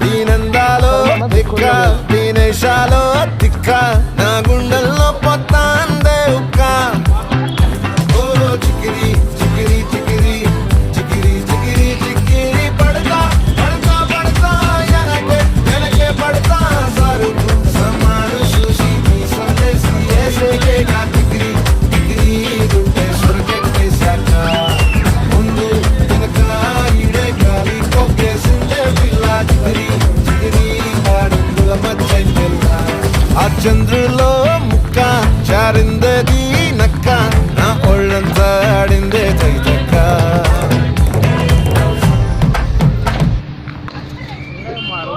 దీనందాలో తిక్క దీనేశాలో తిక్క నా గుండెల్లో పొత్తాందే ఉక్క ఓ చికిరి చికిరి చికిరి చికిరి చికిరి చికిరి పడతా పడతా పడతా ఎనకే పడతా సరుకు సమాను చూసి సందేశి ఏసేకే కా చికిరి చికిరి గుంటే సురకెక్కేశాక ముందు వెనక ఈడే గాలి కొక్కేసిందే పిల్ల చికిరి చికిరి ఆడుగుల మధ్య ఆ చంద్రులో ముక్క చారిందది నక్క నా ఒళ్ళంతా ఆడిందే తైతక్క మారు